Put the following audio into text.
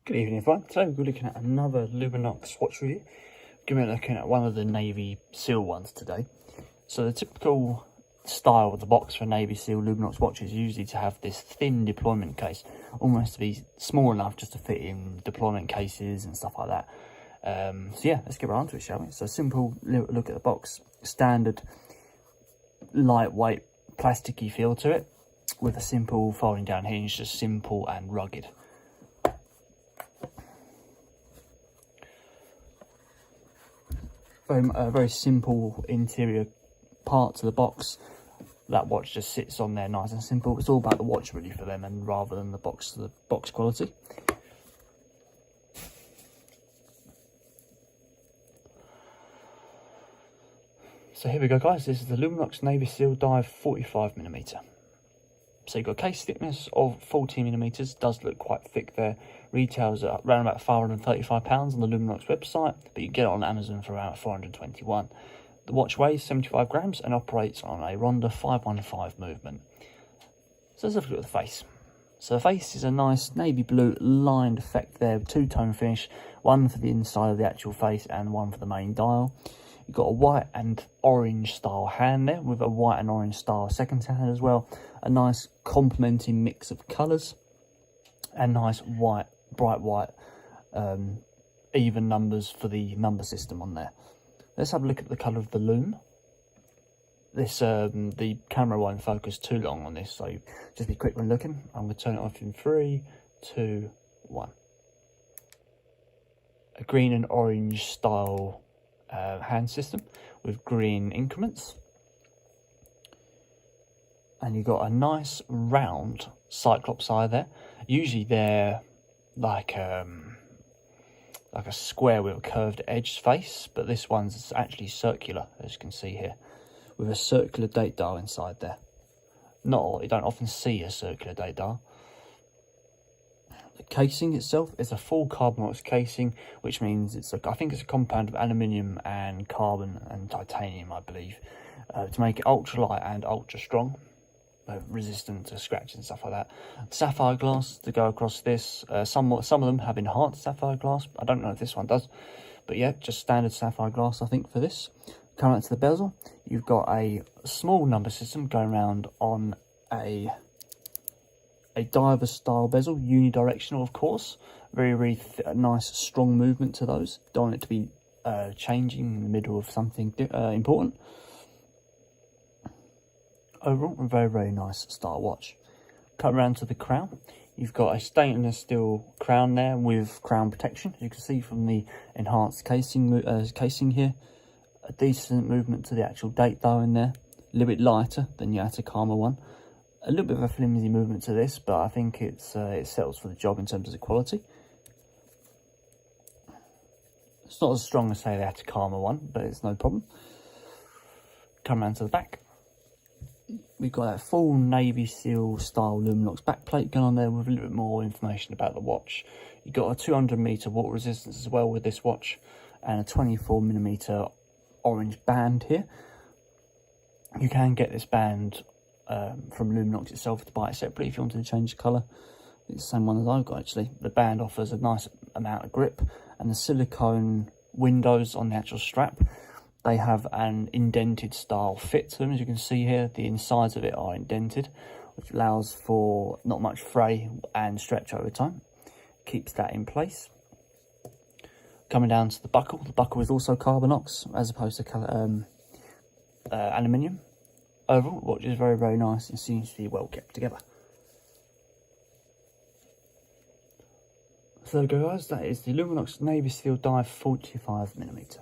Good evening everyone. Today we're looking at another Luminox watch review. We're looking at one of the Navy Seal ones today. So the typical style of the box for Navy Seal Luminox watches is usually to have this thin deployment case, almost to be small enough just to fit in deployment cases and stuff like that. So yeah, let's get right onto it, shall we? So simple look at the box, standard lightweight plasticky feel to it, with a simple folding down hinge, just simple and rugged. Very simple interior parts of the box. That watch just sits on there nice and simple. It's all about the watch really for them, and rather than the box quality. So here we go guys, this is the Luminox Navy Seal dive 45mm. So you've got a case thickness of 40mm, does look quite thick there. Retails at around about £535 on the Luminox website, but you can get it on Amazon for around £421. The watch weighs 75 grams and operates on a Ronda 515 movement. So let's have a look at the face. So the face is a nice navy blue lined effect there, two-tone finish, one for the inside of the actual face and one for the main dial. You've got a white and orange style hand there, with a white and orange style second hand as well. A nice complementing mix of colours, and nice white, bright white, even numbers for the number system on there. Let's have a look at the colour of the lume. This the camera won't focus too long on this, so just be quick when looking. I'm going to turn it off in 3, 2, 1. A green and orange style hand system with green increments, and you've got a nice round cyclops eye there. Usually they're like a square with a curved edge face, but this one's actually circular, as you can see here, with a circular date dial inside there. You don't often see a circular date dial. The casing itself is a full Carbonox casing, which means I think it's a compound of aluminium and carbon and titanium, I believe, to make it ultra light and ultra strong, resistant to scratches and stuff like that. Sapphire glass to go across this. Some of them have enhanced sapphire glass. I don't know if this one does, but yeah, just standard sapphire glass I think for this. Coming out to the bezel, you've got a small number system going around on a diver style bezel, unidirectional of course. Very nice strong movement to those. Don't want it to be changing in the middle of something important. Overall, a very nice style watch. Cut around to the crown. You've got a stainless steel crown there with crown protection. As you can see from the enhanced casing here, a decent movement to the actual date dial in there. A little bit lighter than your Atacama one. A little bit of a flimsy movement to this, but I think it settles for the job in terms of the quality. It's not as strong as, say, the Atacama one, but it's no problem. Come around to the back. We've got that full Navy Seal style Luminox backplate going on there with a little bit more information about the watch. You've got a 200 meter water resistance as well with this watch, and a 24mm orange band here. You can get this band from Luminox itself to buy it separately if you wanted to change the colour. It's the same one as I've got actually. The band offers a nice amount of grip, and the silicone windows on the actual strap, they have an indented style fit to them. As you can see here, the insides of it are indented, which allows for not much fray and stretch over time. Keeps that in place. Coming down to the buckle is also Carbonox as opposed to aluminium. Overall, the watch is very nice and seems to be well kept together. So there we go guys, that is the Luminox Navy Seal dive 45mm.